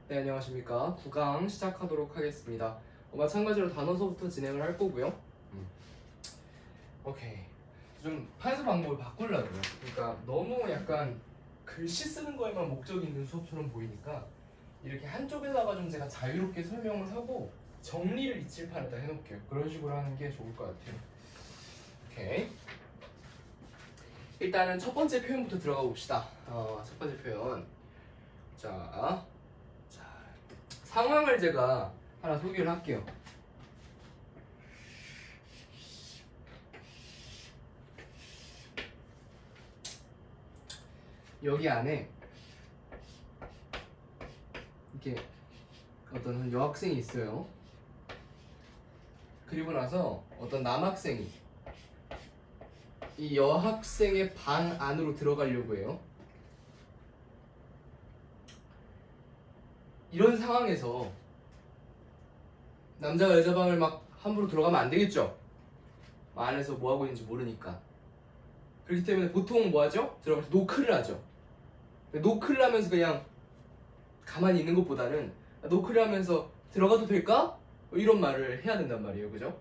네, 안녕하십니까. 9강 시작하도록 하겠습니다. 마찬가지로 단어서부터 진행을 할 거고요. 오케이. 좀 판서 방법을 바꾸려고요. 그러니까 너무 약간 글씨 쓰는 거에만 목적이 있는 수업처럼 보이니까 이렇게 한쪽에다가 좀 제가 자유롭게 설명을 하고 정리를 이 칠판에다 해놓을게요. 그런 식으로 하는 게 좋을 것 같아요. 오케이. 일단은 첫 번째 표현부터 들어가 봅시다. 첫 번째 표현. 자, 상황을 제가 하나 소개를 할게요. 여기 안에 이렇게 어떤 한 여학생이 있어요. 그리고 나서 어떤 남학생이 이 여학생의 방 안으로 들어가려고 해요. 이런 상황에서 남자가 여자 방을 막 함부로 들어가면 안 되겠죠? 안에서 뭐 하고 있는지 모르니까. 그렇기 때문에 보통 뭐 하죠? 들어갈 때 노크를 하죠. 노크를 하면서 그냥 가만히 있는 것보다는 노크를 하면서 들어가도 될까? 이런 말을 해야 된단 말이에요. 그죠?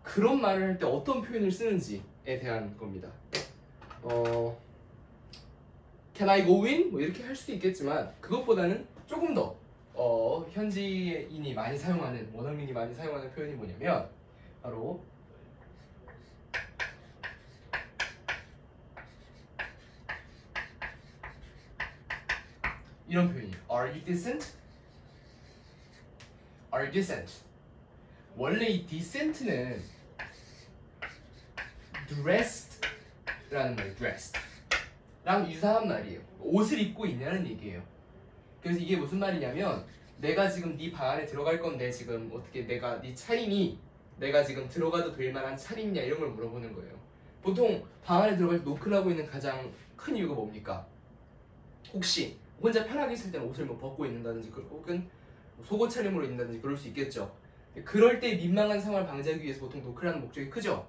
그런 말을 할 때 어떤 표현을 쓰는지에 대한 겁니다. Can I go in? 뭐 이렇게 할 수도 있겠지만 그것보다는 조금 더 현지인이 많이 사용하는, 원어민이 많이 사용하는 표현이 뭐냐면 바로 이런 표현이에요. Are you decent? Are you decent? 원래 이 decent는 dressed라는 말이에요. dressed.랑 유사한 말이에요. 옷을 입고 있냐는 얘기예요. 그래서 이게 무슨 말이냐면 내가 지금 네 방 안에 들어갈 건데 지금 어떻게 내가 네 차림이 내가 지금 들어가도 될 만한 차림이냐 이런 걸 물어보는 거예요. 보통 방 안에 들어갈 때 노크를 하고 있는 가장 큰 이유가 뭡니까? 혹시 혼자 편하게 있을 때는 옷을 뭐 벗고 있는다든지 혹은 속옷 차림으로 있는다든지 그럴 수 있겠죠. 그럴 때 민망한 상황을 방지하기 위해서 보통 노크를 하는 목적이 크죠.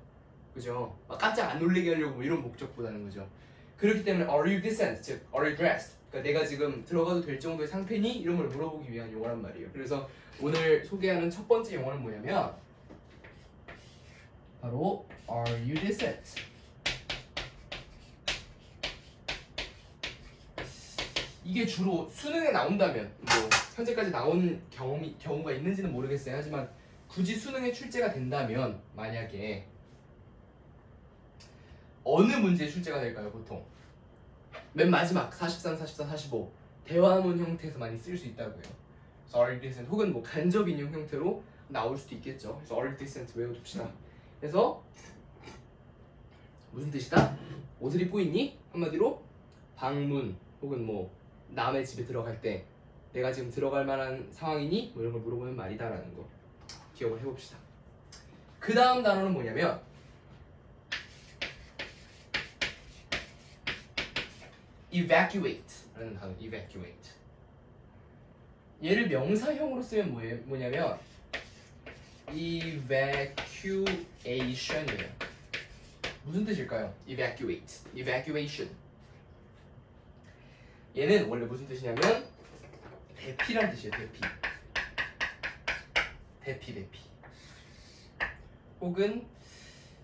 그죠? 깜짝 안 놀래게 하려고 뭐 이런 목적보다는 거죠. 그렇기 때문에 Are you decent? 즉 Are you dressed? 그러니까 내가 지금 들어가도 될 정도의 상태니? 이런 걸 물어보기 위한 용어란 말이에요. 그래서 오늘 소개하는 첫 번째 용어는 뭐냐면 바로 Are you decent? 이게 주로 수능에 나온다면 뭐 현재까지 나온 경우가 있는지는 모르겠어요. 하지만 굳이 수능에 출제가 된다면 만약에 어느 문제에 출제가 될까요? 보통 맨 마지막 43, 44, 45 대화문 형태에서 많이 쓸 수 있다고요. 그래서 Are you decent? 혹은 뭐 간접 인용 형태로 나올 수도 있겠죠. 그래서 Are you decent 외워둡시다. 그래서 무슨 뜻이다? 옷을 입고 있니? 한마디로 방문 혹은 뭐 남의 집에 들어갈 때 내가 지금 들어갈 만한 상황이니? 뭐 이런 걸 물어보는 말이다라는 거 기억을 해봅시다. 그 다음 단어는 뭐냐면 evacuate라는 단어. evacuate. 얘를 명사형으로 쓰면 뭐냐면 evacuation이에요. 무슨 뜻일까요? evacuation. 얘는 원래 무슨 뜻이냐면 대피란 뜻이에요. 대피. 혹은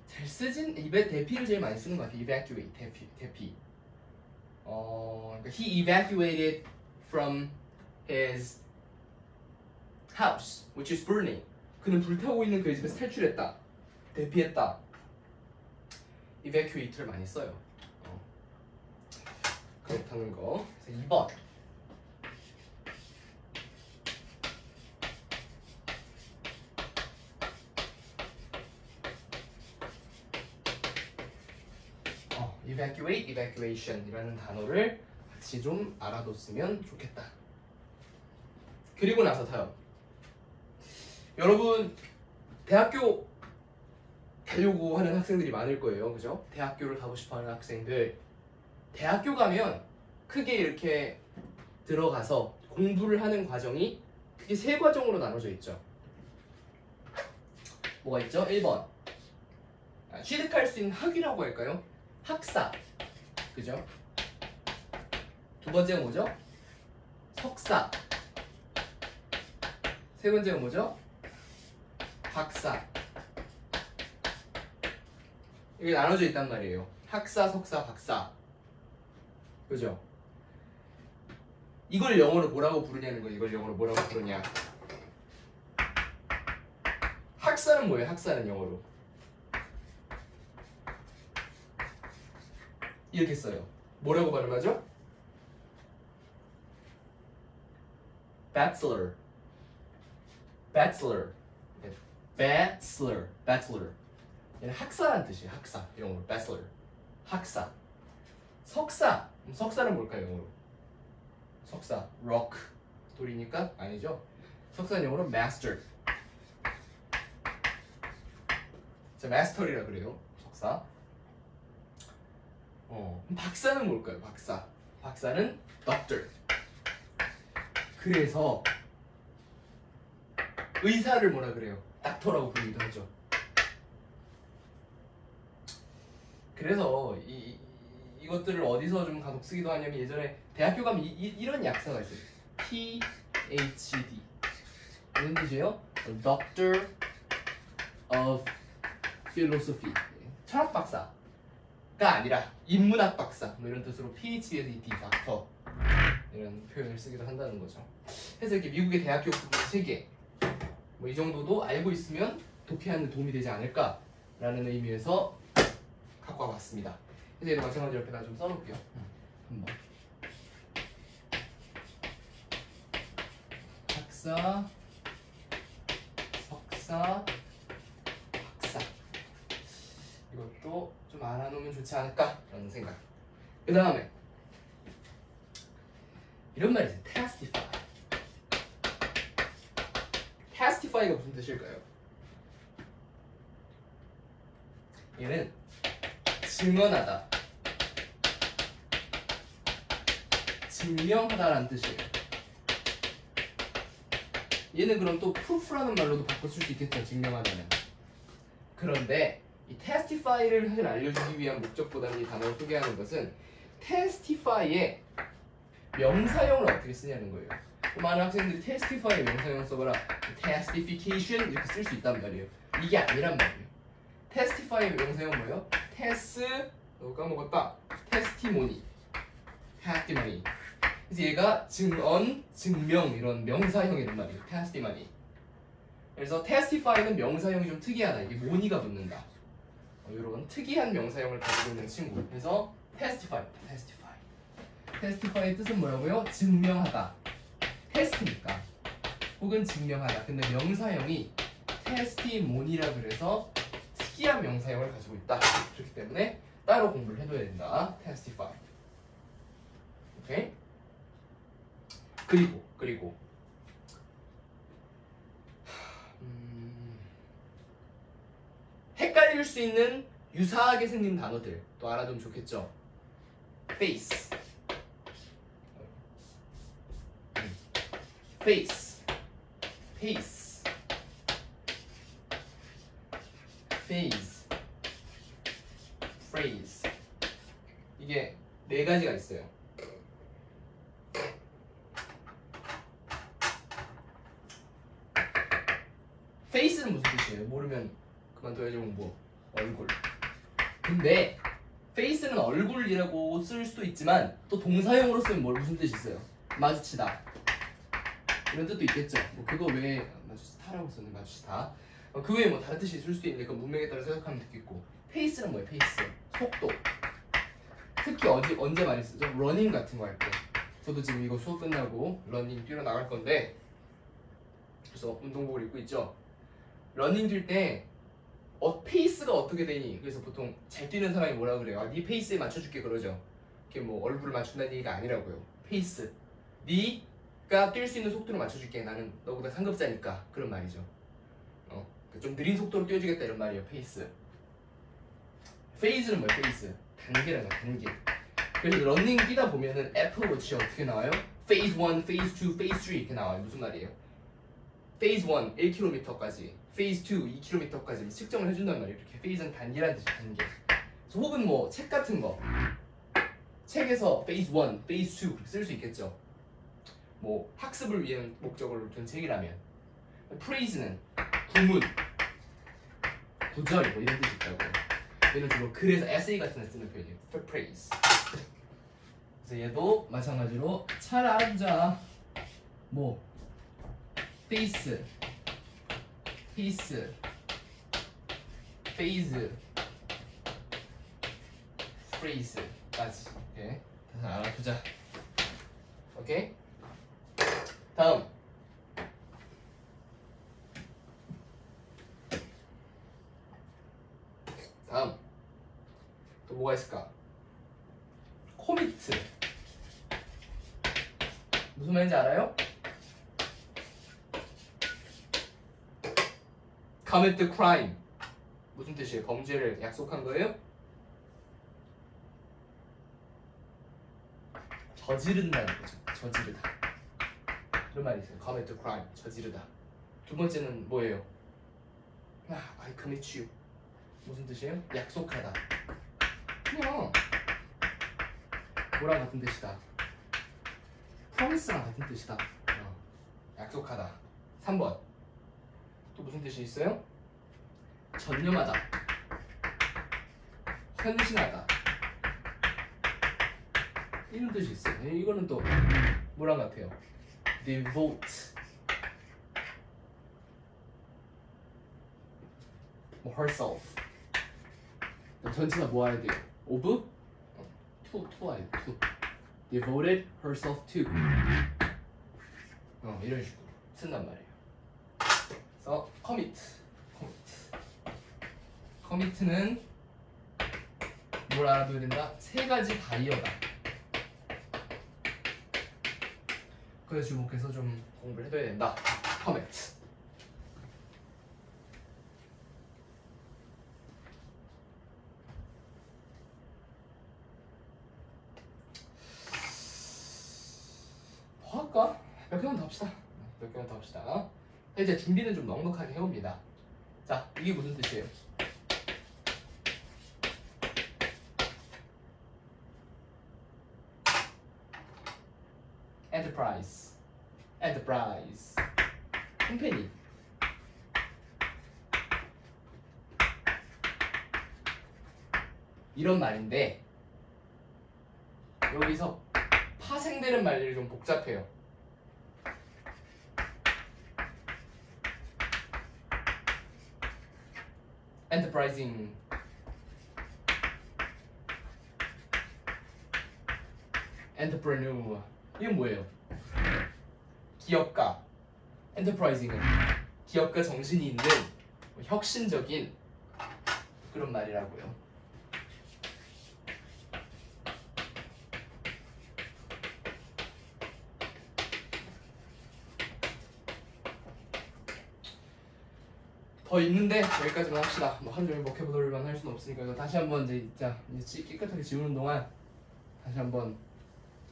잘 쓰진 입에 대피를 제일 많이 쓰는 것 같아요. evacuate, 대피. 그러니까 he evacuated from his house, which is burning. 그는 불타고 있는 그의 집에서 탈출했다. 대피했다. evacuate를 많이 써요. 그렇다는 거. 그래서 2번. evacuation이라는 단어를 같이 좀 알아뒀으면 좋겠다. 그리고 나서 다음. 여러분 대학교 가려고 하는 학생들이 많을 거예요. 그죠? 대학교를 가고 싶어 하는 학생들. 대학교 가면 크게 이렇게 들어가서 공부를 하는 과정이 크게 세 과정으로 나눠져 있죠. 뭐가 있죠? 1번. 취득할 수 있는 학위라고 할까요? 학사. 그죠? 두 번째가 뭐죠? 석사. 세 번째가 뭐죠? 박사. 이게 나눠져 있단 말이에요. 학사, 석사, 박사. 그죠? 이걸 영어로 뭐라고 부르냐는 거. 이걸 영어로 뭐라고 부르냐. 학사는 뭐예요? 학사는 영어로 이렇게 써요. 뭐라고 발음하죠? bachelor, bachelor, bachelor, bachelor. 얘는 학사란 뜻이에요. 학사 영어로 bachelor, 학사. 석사, 석사는 뭘까요? 영어로 석사, rock, 돌이니까 아니죠. 석사는 영어로 master. 자, 마스터리라 그래요. 석사. 박사는 뭘까요? 박사. 박사는 doctor. 그래서 의사를 뭐라 그래요? 닥터라고 부르기도 하죠. 이래서 이것들을 어디서 좀 간혹 쓰기도 하냐면 예전에 대학교 가면 이런 약사가 있어요. PhD. 무슨 뜻이에요? Doctor of Philosophy. 철학 박사가 아니라 인문학 박사. 뭐 이런 뜻으로 PhD, 닥터. 이런 표현을 쓰기도 한다는 거죠. 그래서 이렇게 미국의 대학교 체계 뭐 이 정도도 알고 있으면 독해하는 데 도움이 되지 않을까라는 의미에서 갖고 와봤습니다. 그래서 얘도 마찬가지로 옆에다 좀 써놓을게요. 한번 학사, 석사, 박사. 이것도 좀 알아놓으면 좋지 않을까라는 생각. 그 다음에 이런 말이 있어요. testify. testify가 무슨 뜻일까요? 얘는 증언하다, 증명하다라는 뜻이에요. 얘는 그럼 또 proof라는 말로도 바꿔 쓸 수 있겠죠. 증명하다는. 그런데 이 testify를 사실 알려주기 위한 목적보다는 이 단어를 소개하는 것은 testify의 명사형을 어떻게 쓰냐는 거예요. 많은 학생들이 testify의 명사형 써봐라, testification 이렇게 쓸 수 있단 말이에요. 이게 아니란 말이에요. testify의 명사형 뭐예요? 너 까먹었다. testimony. 그래서 얘가 증언, 증명 이런 명사형이란 말이에요. testimony. 그래서 testify는 명사형이 좀 특이하다. 이게 모니가 붙는다. 이런 특이한 명사형을 가지고 있는 친구. 그래서 testify. testify의 뜻은 뭐라고요? 증명하다. 테스트니까. 혹은 증명하다. 근데 명사형이 testimony라 그래서 특이한 명사형을 가지고 있다. 그렇기 때문에 따로 공부를 해둬야 된다. testify. 오케이? 그리고 헷갈릴 수 있는 유사하게 생긴 단어들 또 알아두면 좋겠죠. face, pace, phase, phrase. 이게 네 가지가 있어요. face는 무슨 뜻이에요? 모르면 그만둬야죠. 공부. 얼굴. 근데 face는 얼굴이라고 쓸 수도 있지만 또 동사형으로 쓰면 무슨 뜻이 있어요? 마주치다 이런 뜻도 있겠죠. 뭐 그거 외에 마주치다라고 쓰는 마주치다. 그 외에 뭐 다른 뜻이 있을 수도 있는데 그건 문맥에 따라 생각하면 되겠고. 페이스는 뭐예요? 페이스. 속도. 특히 언제 많이 쓰죠? 러닝 같은 거 할 때. 저도 지금 이거 수업 끝나고 러닝 뛰러 나갈 건데 그래서 운동복을 입고 있죠. 러닝 뛸 때 페이스가 어떻게 되니? 그래서 보통 잘 뛰는 사람이 뭐라 그래요? 네 페이스에 맞춰줄게 그러죠. 이렇게 뭐 얼굴을 맞춘다는 얘기가 아니라고요. 페이스. 네가 뛸 수 있는 속도를 맞춰줄게. 나는 너보다 상급자니까. 그런 말이죠. 좀 느린 속도로 뛰어주겠다 이런 말이에요. 페이스. 페이즈는 뭐예요? 페이스. 단계라는 단계. 그래서 러닝 뛰다 보면은 애플워치 어떻게 나와요? 페이즈 1, 페이즈 2, 페이즈 3 이렇게 나와요. 무슨 말이에요? 페이즈 1 1km까지, 페이즈 2 2km까지 측정을 해준단 말이에요. 이렇게 페이즈는 단계라는 뜻이 단계. 그래서 혹은 뭐 책 같은 거, 책에서 페이즈 1, 페이즈 2 그렇게 쓸 수 있겠죠. 뭐 학습을 위한 목적으로 둔 책이라면. praise는 구문, 구절 뭐 이런 뜻이 있다고. 얘는 주로 그래서 essay 같은 데 쓰는 표현이에요. for praise. 그래서 얘도 마찬가지로 잘 알아두자. 뭐 face, piece, phase, phrase까지. 오케이. 잘 알아두자. 오케이. 다음. 또 뭐가 있을까? 코미트. 무슨 말인지 알아요? commit crime. 무슨 뜻이에요? 범죄를 약속한 거예요? 저지른다는 거죠. 저지르다. 그런 말이 있어요. commit crime. 저지르다. 두 번째는 뭐예요? I commit you. 무슨 뜻이에요? 약속하다. 그냥 뭐랑 같은 뜻이다. promise랑 같은 뜻이다. 약속하다. 3번. 또 무슨 뜻이 있어요? 전념하다. 헌신하다. 이런 뜻이 있어요. 이거는 또 뭐랑 같아요? devote. 뭐 herself. 전체가 뭐 해야 돼요? of? to 아니에요. to. devoted herself to. 이런 식으로 쓴단 말이에요. 그래서 commit는 뭘 알아둬야 된다? 세 가지 바이어다. 그래서 주목해서 좀 공부를 해둬야 된다. commit. 뭐 할까? 몇 개만 더 합시다. 몇 개만 더 합시다. 이제 준비는 좀 넉넉하게 해옵니다. 자, 이게 무슨 뜻이에요? enterprise. 컴퍼니. 이런 말인데 여기서 파생되는 말들이 좀 복잡해요. enterprising, entrepreneur. 이건 뭐예요? 기업가. enterprising은 기업가 정신이 있는 혁신적인 그런 말이라고요. 더 있는데 여기까지만 합시다. 뭐 하루 종일 vocabulary만 할 수는 없으니까 이거 다시 한번 이제 깨끗하게 지우는 동안 다시 한번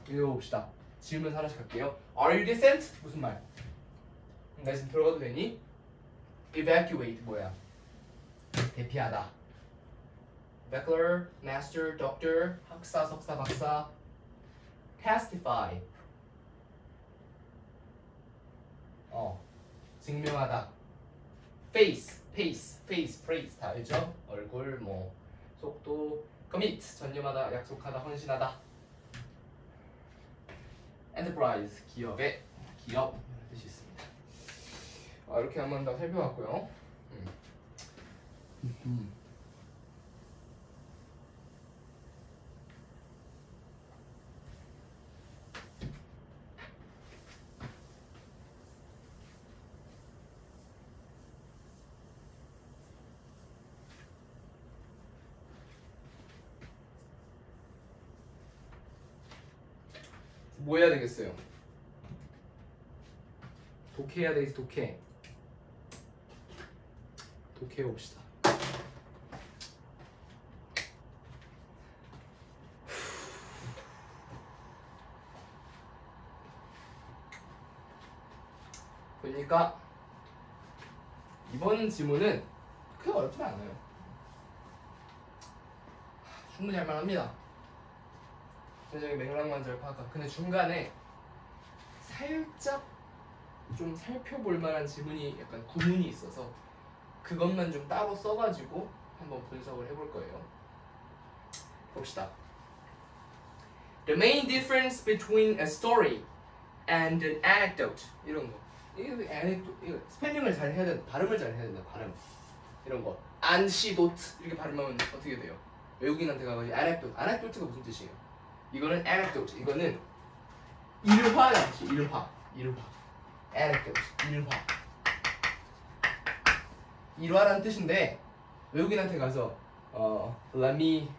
읽어봅시다. 지우면서 하나씩 갈게요. Are you decent? 무슨 말? 나 지금 들어가도 되니? Evacuate 뭐야? 대피하다. Bachelor, Master, Doctor, 학사, 석사, 박사. Testify. 증명하다. Face, praise 다 알죠? 얼굴, 뭐 속도. Commit, 전념하다, 약속하다, 헌신하다. Enterprise, 기업 이런 뜻이 있습니다. 이렇게 한번 더 살펴봤고요. 뭐 해야 되겠어요? 독해해야 되겠어. 독해해 봅시다. 보니까 이번 지문은 그렇게 어렵지 않아요. 충분히 할 만합니다. 전적인 맥락만 잘 파악하고. 근데 중간에 살짝 좀 살펴볼 만한 지문이 약간 구문이 있어서 그것만 좀 따로 써가지고 한번 분석을 해볼 거예요. 봅시다. The main difference between a story and an anecdote 이런 거. 이거 anecdote 스펠링을 잘 해야 된다. 발음을 잘 해야 된다. 발음 이런 거. 안시도트 이렇게 발음하면 어떻게 돼요? 외국인한테 가가지고 anecdote. anecdote가 무슨 뜻이에요? 이거는 anecdote. 이거는 일화라지. 일화. anecdote. 일화라는 뜻인데 외국인한테 가서 let me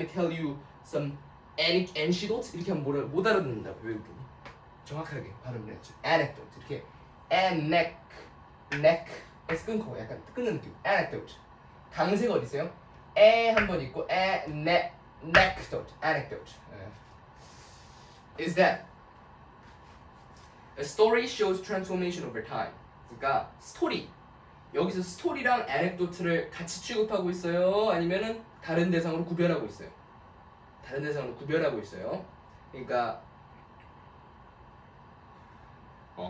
tell you some anecdotes 이렇게 하면 못 알아듣는다고 외국인이. 정확하게 발음을 해야죠. anecdote 이렇게 neck에서 끊고 약간 끊는 느낌. anecdote. 강세가 어디 있어요? 한 번 있고 anecdote. Is that a story shows transformation over time. 그러니까 스토리. 여기서 스토리랑 anecdote를 같이 취급하고 있어요? 아니면은 다른 대상으로 구별하고 있어요? 다른 대상으로 구별하고 있어요. 그러니까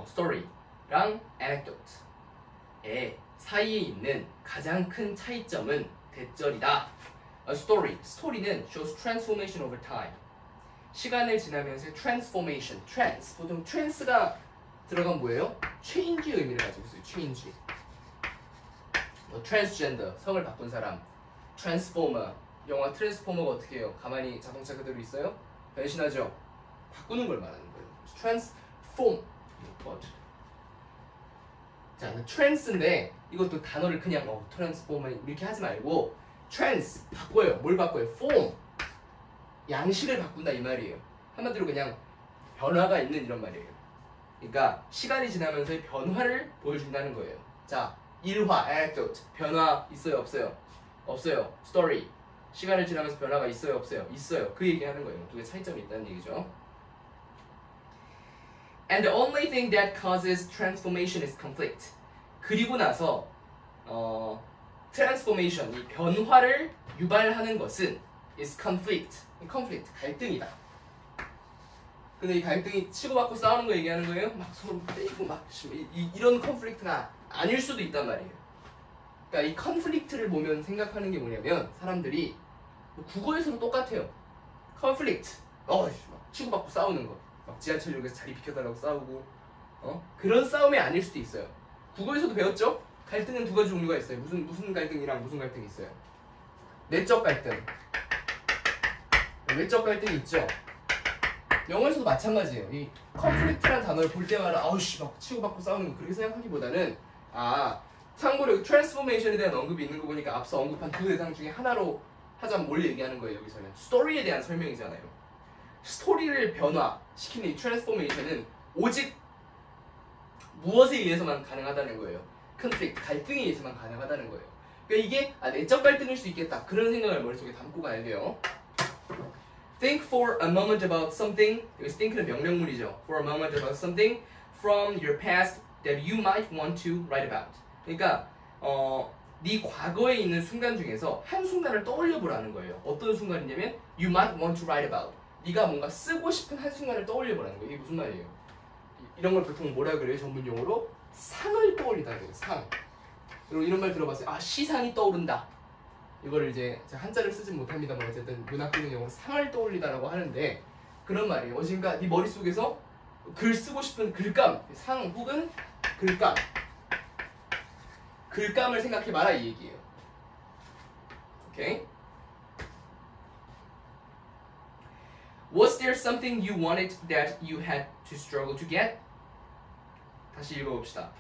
스토리랑 anecdote의 사이에 있는 가장 큰 차이점은 대절이다. A story, 스토리는 shows transformation over time. 시간을 지나면서 transformation, 보통 trance가 들어간 뭐예요? change의 의미를 가지고 있어요. change. transgender, 성을 바꾼 사람. transformer, 영화 트랜스포머가 어떻게 해요? 가만히 자동차 그대로 있어요? 변신하죠? 바꾸는 걸 말하는 거예요. transform. 자, trans인데 이것도 단어를 그냥 transformer 이렇게 하지 말고 trans, 바꿔요. 뭘 바꿔요? form. 양식을 바꾼다 이 말이에요. 한마디로 그냥 변화가 있는 이런 말이에요. 그러니까 시간이 지나면서 변화를 보여준다는 거예요. 자, 일화, anecdote, 변화 있어요, 없어요? 없어요. story, 시간을 지나면서 변화가 있어요, 없어요? 있어요. 그 얘기하는 거예요. 두 개 차이점이 있다는 얘기죠. And the only thing that causes transformation is conflict. 그리고 나서 transformation, 이 변화를 유발하는 것은 is conflict, 갈등이다. 근데 이 갈등이 치고받고 싸우는 거 얘기하는 거예요? 막 서로 때리고 막 이런 컨플릭트가 아닐 수도 있단 말이에요. 그러니까 이 컨플릭트를 보면 생각하는 게 뭐냐면 사람들이 국어에서도 똑같아요. 컨플릭트, 막 치고받고 싸우는 거, 막 지하철역에서 자리 비켜달라고 싸우고, 그런 싸움이 아닐 수도 있어요. 국어에서도 배웠죠? 갈등은 두 가지 종류가 있어요. 무슨 갈등이랑 무슨 갈등이 있어요? 내적 갈등, 외적 갈등이 있죠. 영어에서도 마찬가지예요. 이 컨플릭트라는 단어를 볼 때마다 아우씨 막 치고받고 싸우는 거 그렇게 생각하기보다는 참고로 여기 트랜스포메이션에 대한 언급이 있는 거 보니까 앞서 언급한 두 대상 중에 하나로 하자면 뭘 얘기하는 거예요? 여기서는 스토리에 대한 설명이잖아요. 스토리를 변화시키는 이 트랜스포메이션은 오직 무엇에 의해서만 가능하다는 거예요. 컨플릭트, 갈등에 의해서만 가능하다는 거예요. 그러니까 이게 내적 갈등일 수 있겠다. 그런 생각을 머릿속에 담고 가야 돼요. Think for a moment about something. 여기서 think는 명령문이죠. For a moment about something from your past that you might want to write about. 그러니까 네 과거에 있는 순간 중에서 한 순간을 떠올려 보라는 거예요. 어떤 순간이냐면 you might want to write about. 네가 뭔가 쓰고 싶은 한 순간을 떠올려 보라는 거예요. 이게 무슨 말이에요? 이런 걸 보통 뭐라 그래요? 전문 용어로 상을 떠올리다 그래요. 상. 그리고 이런 말 들어봤어요. 시상이 떠오른다. 이거를 이제 제가 한자를 쓰진 못합니다만 어쨌든 문학적인 용어로 상을 떠올리다라고 하는데 그런 말이에요. 그러니까 네 머릿속에서 글 쓰고 싶은 글감, 상 혹은 글감을 생각해봐라 이 얘기예요. 오케이? Was there something you wanted that you had to struggle to get? 다시 읽어봅시다.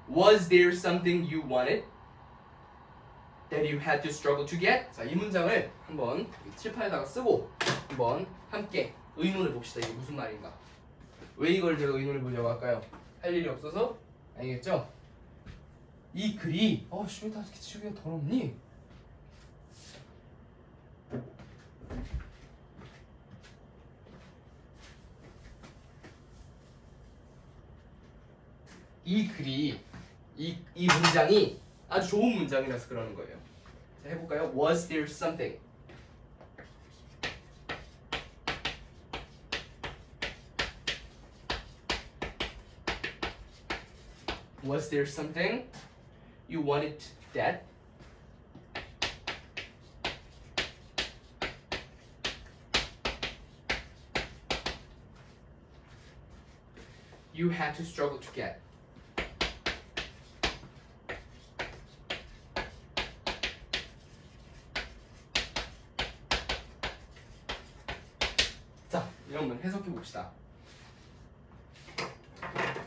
Was there something you wanted that you had to struggle to get? 자, 이 문장을 한번 칠판에다가 쓰고 한번 함께 의문을 봅시다. 이게 무슨 말인가? 왜 이걸 제가 의문을 보려고 할까요? 할 일이 없어서? 아니겠죠? 이 글이 왜 다 이렇게 치우기가 더럽니? 이 글이 이 문장이 아주 좋은 문장이라서 그러는 거예요. 자, 해볼까요? Was there something? Was there something you wanted that? You had to struggle to get. 자, 이런 문 해석해 봅시다.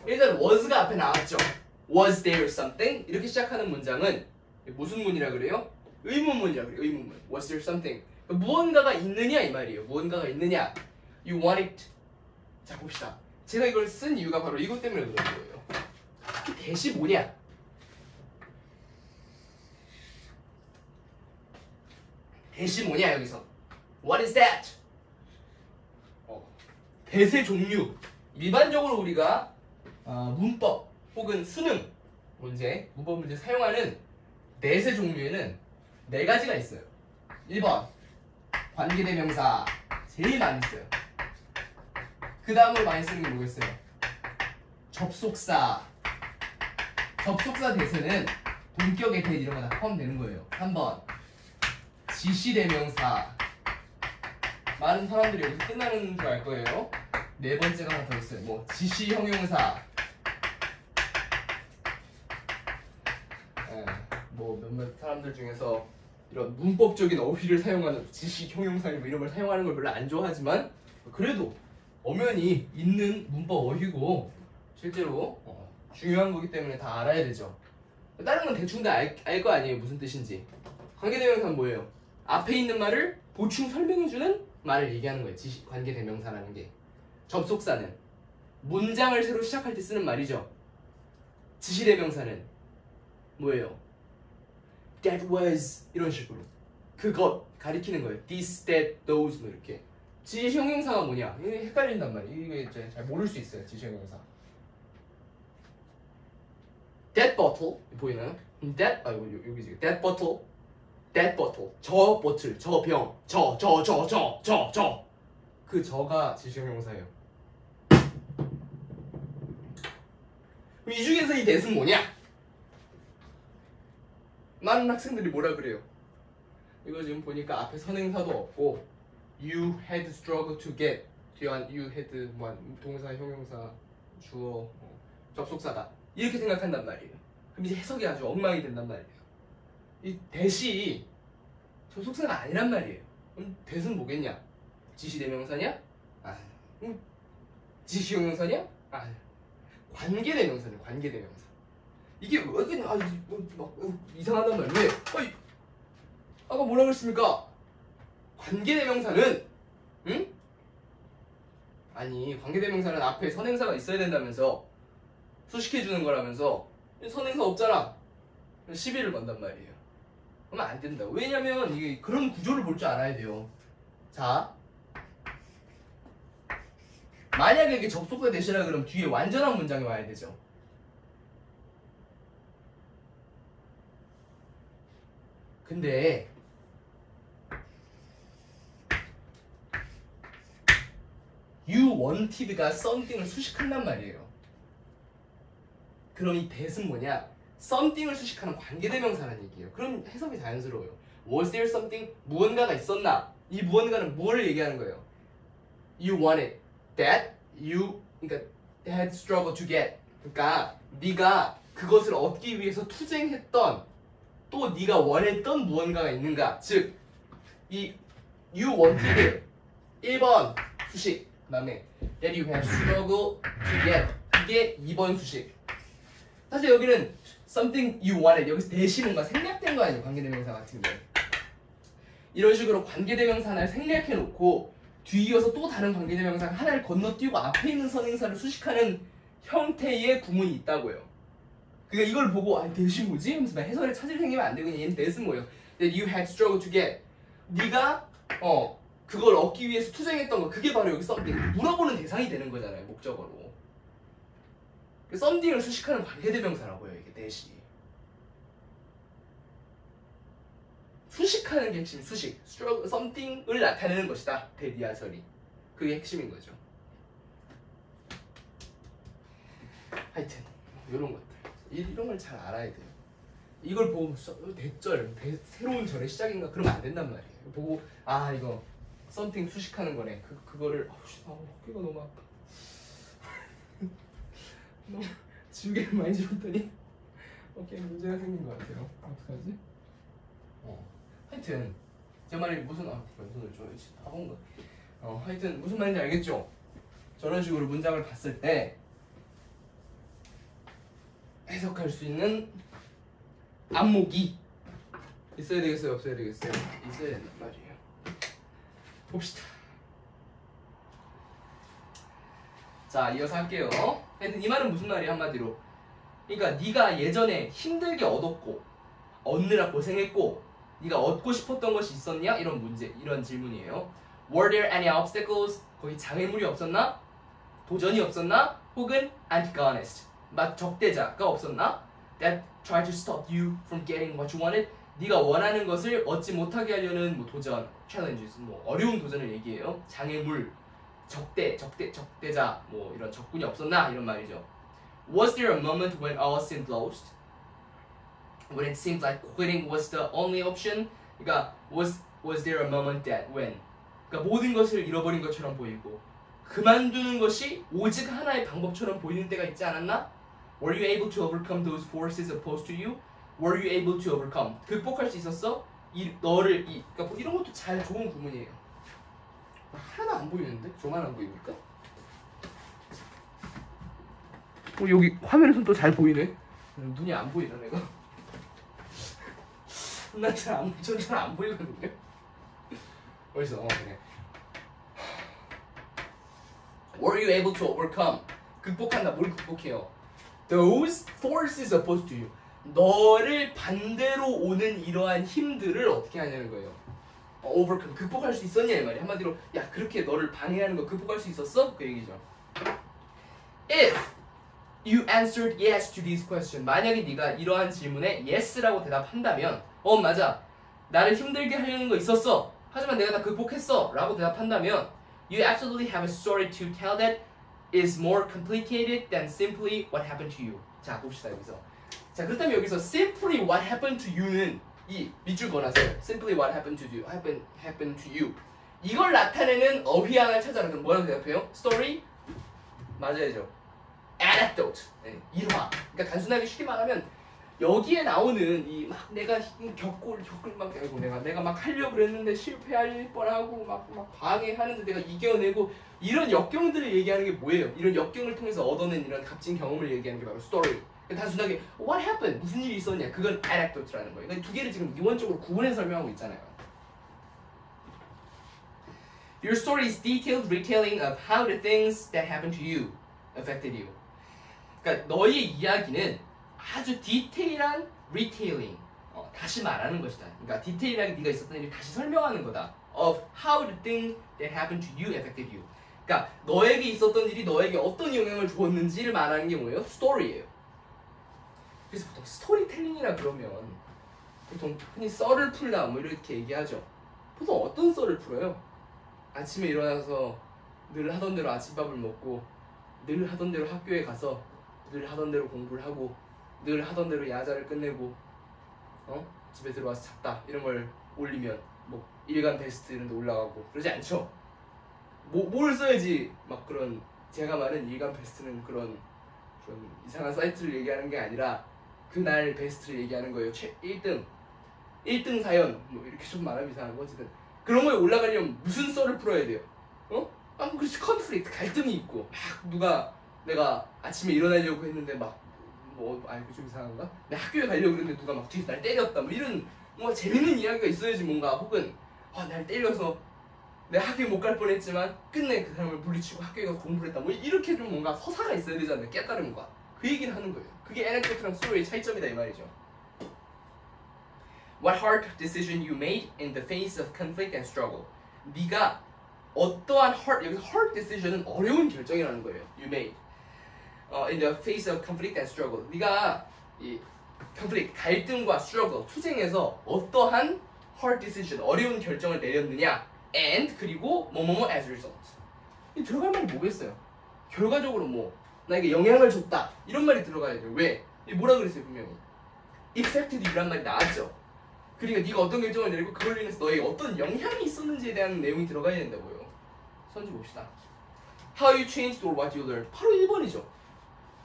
일단 was가 앞에 나왔죠. Was there something? 이렇게 시작하는 문장은 무슨 문이라 그래요? 의문문이라 그래요. 의문문. Was there something? 무언가가 있느냐 이 말이에요. 무언가가 있느냐. You want it. 자, 봅시다. 제가 이걸 쓴 이유가 바로 이것 때문에 그런 거예요. 그 대시 뭐냐? 대시 뭐냐 여기서? What is that? 대세 종류. 일반적으로 우리가 문법 혹은 수능 문제, 문법 문제 사용하는 대세 종류에는 네 가지가 있어요. 1번 관계대명사 제일 많이 써요. 그 다음으로 많이 쓰는 게 뭐겠어요? 접속사. 접속사 대세는 동격의 대 이런 거 다 포함되는 거예요. 3번 지시대명사. 많은 사람들이 여기서 끝나는 줄 알 거예요. 네 번째가 하나 더 있어요. 뭐 지시형용사. 뭐 몇몇 사람들 중에서 이런 문법적인 어휘를 사용하는 지시형용사 이런 걸 사용하는 걸 별로 안 좋아하지만 그래도 엄연히 있는 문법 어휘고 실제로 중요한 거기 때문에 다 알아야 되죠. 다른 건 대충 다 알 거 아니에요. 무슨 뜻인지. 관계대명사는 뭐예요? 앞에 있는 말을 보충 설명해주는 말을 얘기하는 거예요. 관계대명사라는 게. 접속사는 문장을 새로 시작할 때 쓰는 말이죠. 지시대명사는 뭐예요? That was 이런 식으로 그것 가리키는 거예요. This, that, those 뭐 이렇게. 지시형용사가 뭐냐? 이게 헷갈린단 말이에요. 이게 이제 잘 모를 수 있어요. 지시형용사. That bottle 보이나요? That 여기지. That bottle, that bottle. 저 버틀, 저 병, 저. 그 저가 지시형용사예요. 그럼 이 중에서 이 that은 뭐냐? 많은 학생들이 뭐라 그래요? 이거 지금 보니까 앞에 선행사도 없고 You had struggled to get 뒤에 You had 뭐 동사, 형용사, 주어, 접속사다 이렇게 생각한단 말이에요. 그럼 이제 해석이 아주 엉망이 된단 말이에요. 이 that이 접속사가 아니란 말이에요. 그럼 that은 뭐겠냐? 지시대명사냐? 지시형용사냐? 관계대명사네. 관계대명사. 이게 왜 이렇게 이상하단 말이에요. 왜? 아까 뭐라 그랬습니까? 관계대명사는 아니 관계대명사는 앞에 선행사가 있어야 된다면서 수식해주는 거라면서 선행사 없잖아. 11을 건단 말이에요. 그러면 안 된다. 왜냐면 이게 그런 구조를 볼 줄 알아야 돼요. 자, 만약에 이게 접속사 대시라 그러면 뒤에 완전한 문장이 와야 되죠. 근데 you wanted가 something을 수식한단 말이에요. 그럼 이 that은 뭐냐? something을 수식하는 관계대명사라는 얘기예요. 그럼 해석이 자연스러워요. Was there something? 무언가가 있었나? 이 무언가는 뭐를 얘기하는 거예요? You wanted that 그러니까 had struggled to get. 그러니까 네가 그것을 얻기 위해서 투쟁했던 또 네가 원했던 무언가가 있는가? 즉, 이 you wanted 1번 수식 그다음에 that you had struggled to get 이게 2번 수식. 사실 여기는 something you wanted 여기서 대시 뭔가 생략된 거 아니에요? 관계대명사 같은 게. 이런 식으로 관계대명사 하나를 생략해놓고 뒤이어서 또 다른 관계대명사 하나를 건너뛰고 앞에 있는 선행사를 수식하는 형태의 구문이 있다고요. 그러니까 이걸 보고 대시 뭐지? 하면서 해설에 차질 생기면 안 되고 그냥 얘는 that은 뭐예요? That you had struggled to get. 네가 그걸 얻기 위해서 투쟁했던 거 그게 바로 여기 something. 물어보는 대상이 되는 거잖아요. 목적어로. something을 수식하는 관계대명사라고요. 이게 that이. 수식하는 게 핵심. 수식. something을 나타내는 것이다. that 이하설이. 그게 핵심인 거죠. 하여튼 이런 것들. 이런 걸 잘 알아야 돼요. 이걸 보고 대절, 새로운 절의 시작인가 그러면 안 된단 말이에요. 보고 아 이거 썸띵 수식하는 거네. 그거를 어깨가 너무 아파. 너무 지우개를 많이 집었더니 어깨에 문제가 생긴 것 같아요. 어떡하지? 하여튼 제 말이 무슨 왼손을 줘야지 바본 거. 하여튼 무슨 말인지 알겠죠? 저런 식으로 문장을 봤을 때 해석할 수 있는 안목이 있어야 되겠어요? 없어야 되겠어요? 있어야 된단 말이에요. 봅시다. 자, 이어서 할게요. 하여튼 이 말은 무슨 말이야 한마디로. 그러니까 네가 예전에 힘들게 얻었고 얻느라 고생했고 네가 얻고 싶었던 것이 있었냐? 이런 문제, 이런 질문이에요. Were there any obstacles? 거기 장애물이 없었나? 도전이 없었나? 혹은 antagonist, 적대자가 없었나? That tried to stop you from getting what you wanted. 네가 원하는 것을 얻지 못하게 하려는 뭐 도전, challenges, 뭐 어려운 도전을 얘기해요. 장애물, 적대자, 뭐 이런 적군이 없었나? 이런 말이죠. Was there a moment when all seemed lost? When it seemed like quitting was the only option? 그러니까 was there a moment that when? 그러니까 모든 것을 잃어버린 것처럼 보이고 그만두는 것이 오직 하나의 방법처럼 보이는 때가 있지 않았나? Were you able to overcome those forces opposed to you? Were you able to overcome? 극복할 수 있었어? 그러니까 뭐 이런 것도 잘 좋은 구문이에요. 하나 안 보이는데? 저만 안 보이니까? 여기 화면에서는 또 잘 보이네. 눈이 안 보이나 내가? 난 잘 안 보이거든요. 어디서? 그래. Were you able to overcome? 극복한다. 뭘 극복해요? Those forces opposed to you. 너를 반대로 오는 이러한 힘들을 어떻게 하냐는 거예요. overcome. 극복할 수 있었냐 이 말이야. 한마디로 야 그렇게 너를 방해하는 거 극복할 수 있었어? 그 얘기죠. If you answered yes to these questions. 만약에 네가 이러한 질문에 yes라고 대답한다면 맞아. 나를 힘들게 하려는 거 있었어. 하지만 내가 다 극복했어. 라고 대답한다면 You absolutely have a story to tell that is more complicated than simply what happened to you. 자, 봅시다 여기서. 자, 그렇다면 여기서 simply what happened to you는 이 밑줄 그어놨어요. Simply what happened to you. happened to you. 이걸 나타내는 어휘양을 찾아라. 그럼 뭐라고 대답해요? Story? 맞아야죠. Anecdote. 네, 일화. 그러니까 단순하게 쉽게 말하면 여기에 나오는 이 막 내가 겪을 막 내가 막 하려고 그랬는데 실패할 뻔하고 막 방해하는데 내가 이겨내고 이런 역경들을 얘기하는 게 뭐예요? 이런 역경을 통해서 얻어낸 이런 값진 경험을 얘기하는 게 바로 story. 단순하게 what happened? 무슨 일이 있었냐? 그건 anecdote라는 거예요. 그러니까 두 개를 지금 이원적으로 구분해서 설명하고 있잖아요. Your story is detailed retelling of how the things that happened to you affected you. 그러니까 너의 이야기는 아주 디테일한 retailing, 다시 말하는 것이다. 그러니까 디테일하게 네가 있었던 일을 다시 설명하는 거다. Of how the thing that happened to you affected you. 그러니까 너에게 있었던 일이 너에게 어떤 영향을 주었는지를 말하는 게 뭐예요? 스토리예요. 그래서 보통 스토리텔링이라 그러면 보통 흔히 썰을 풀다 뭐 이렇게 얘기하죠. 보통 어떤 썰을 풀어요? 아침에 일어나서 늘 하던 대로 아침밥을 먹고 늘 하던 대로 학교에 가서 늘 하던 대로 공부를 하고 늘 하던 대로 야자를 끝내고 집에 들어와서 잤다 이런 걸 올리면 뭐 일간 베스트 이런 데 올라가고 그러지 않죠. 뭘 써야지 막 그런 제가 말한 일간 베스트는 그런 이상한 사이트를 얘기하는 게 아니라 그날 베스트를 얘기하는 거예요. 1등 사연 뭐 이렇게 좀 말하면 이상한 거 어쨌든 그런 거에 올라가려면 무슨 썰을 풀어야 돼요? 그렇지 컨플릭트 갈등이 있고 막 내가 아침에 일어나려고 했는데 그거 좀 이상한가? 내가 학교에 가려고 했는데 누가 막 뒤에서 날 때렸다 뭐 이런 뭔가 재밌는 이야기가 있어야지 뭔가 혹은 날 때려서 내가 학교에 못 갈 뻔했지만 끝내 그 사람을 물리치고 학교에 가서 공부를 했다 뭐 이렇게 좀 뭔가 서사가 있어야 되잖아요. 깨달음과 그 얘기를 하는 거예요. 그게 anecdote랑 스토리의 차이점이다 이 말이죠. What hard decision you made in the face of conflict and struggle. 네가 어떠한 여기서 hard decision은 어려운 결정이라는 거예요. You made in the face of conflict and struggle. 네가 이 conflict 갈등과 struggle 투쟁에서 어떠한 hard decision 어려운 결정을 내렸느냐 and 그리고 뭐뭐뭐 as a result. 들어갈 말이 뭐겠어요? 결과적으로 나에게 영향을 줬다 이런 말이 들어가야 돼요. 왜? 이 뭐라 그랬어요 분명히? Affected you란 말이 나왔죠. 그러니까 네가 어떤 결정을 내리고 그걸로 인해서 너에게 어떤 영향이 있었는지에 대한 내용이 들어가야 된다고요. 선지 봅시다. How you changed or what you learned. 바로 1번이죠.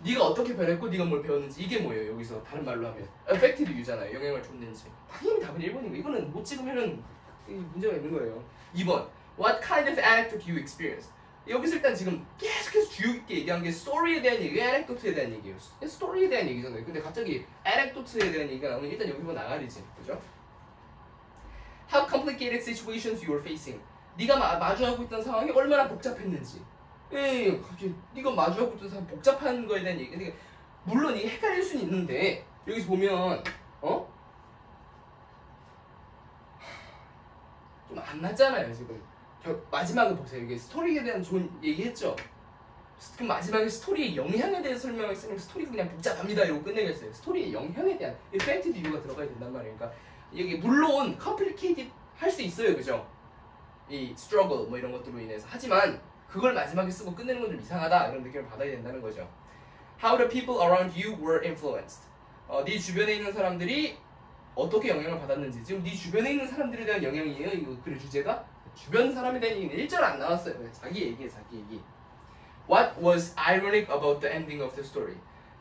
네가 어떻게 변했고 네가 뭘 배웠는지. 이게 뭐예요 여기서 다른 말로 하면 affected you잖아요. 영향을 줬는지. 당연히 답은 1번인 거예요. 이거는 못 찍으면은 문제가 있는 거예요. 2번 What kind of anecdote you experienced. 여기서 일단 지금 계속해서 주의 깊게 얘기한 게 스토리에 대한 얘기, anecdote에 대한 얘기예요. 스토리에 대한 얘기잖아요. 근데 갑자기 anecdote에 대한 얘기가 나오면 일단 여기서 나가리지. 그죠? How complicated situations you are facing. 네가 마주하고 있던 상황이 얼마나 복잡했는지. 예, 갑자기 네가 마주하고 있던 상황 복잡한 거에 대한 얘기. 그러니까 물론 이게 헷갈릴 수는 있는데 여기서 보면 좀 안 맞잖아요 지금. 마지막에 보세요. 이게 스토리에 대한 좋은 얘기했죠. 그럼 마지막에 스토리의 영향에 대해서 설명했으면 스토리가 그냥 복잡합니다 이러고 끝내겠어요. 스토리의 영향에 대한 effected 이유가 들어가야 된단 말이에요. 그러니까 이게 물론 complicated 할 수 있어요, 그죠? 이 struggle 뭐 이런 것들로 인해서. 하지만 그걸 마지막에 쓰고 끝내는 건 좀 이상하다 이런 느낌을 받아야 된다는 거죠. How the people around you were influenced. 네 주변에 있는 사람들이 어떻게 영향을 받았는지. 지금 네 주변에 있는 사람들에 대한 영향이에요. 이거 글의 주제가 주변 사람에 대한 얘기는 1절 안 나왔어요. 자기 얘기에 자기 얘기. What was ironic about the ending of the story?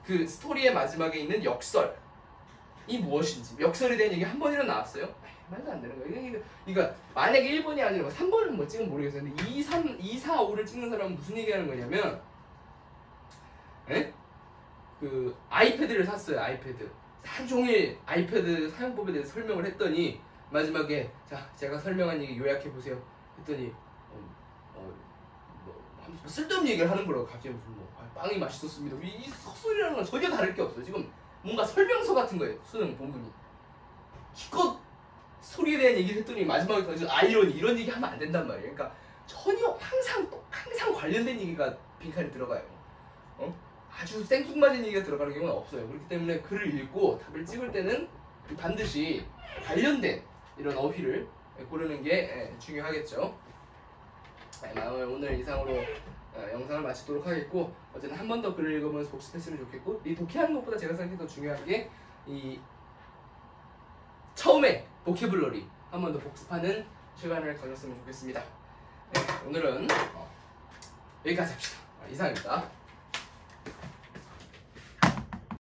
그 스토리의 마지막에 있는 역설이 무엇인지. 역설에 대한 얘기 한 번이나 나왔어요? 말도 안 되는 거예요. 그러니까 만약에 1번이 아니라 3번은 뭐 찍으면 모르겠어요. 근데 2, 4, 5를 찍는 사람은 무슨 얘기하는 거냐면 그 아이패드를 샀어요. 아이패드. 하루 종일 아이패드 사용법에 대해서 설명을 했더니 마지막에 자 제가 설명한 얘기 요약해보세요 했더니 뭐 쓸데없는 얘기를 하는 거라고. 갑자기 무슨 빵이 맛있었습니다. 이 헛소리라는 건 전혀 다를 게 없어요. 지금 뭔가 설명서 같은 거예요. 수능 본문이. 기껏 소리에 대한 얘기를 했더니 마지막에 던진 아이러니 이런 얘기 하면 안 된단 말이에요. 그러니까 전혀 항상 관련된 얘기가 빈칸에 들어가요. 아주 생뚱맞은 얘기가 들어가는 경우는 없어요. 그렇기 때문에 글을 읽고 답을 찍을 때는 반드시 관련된 이런 어휘를 고르는 게 중요하겠죠. 오늘 이상으로 영상을 마치도록 하겠고, 어쨌든 한 번 더 글을 읽으면서 복습했으면 좋겠고, 이 독해하는 것보다 제가 생각해 더 중요한 게 이 처음에 보캐블러리 한 번 더 복습하는 시간을 가졌으면 좋겠습니다. 오늘은 여기까지 합시다. 이상입니다.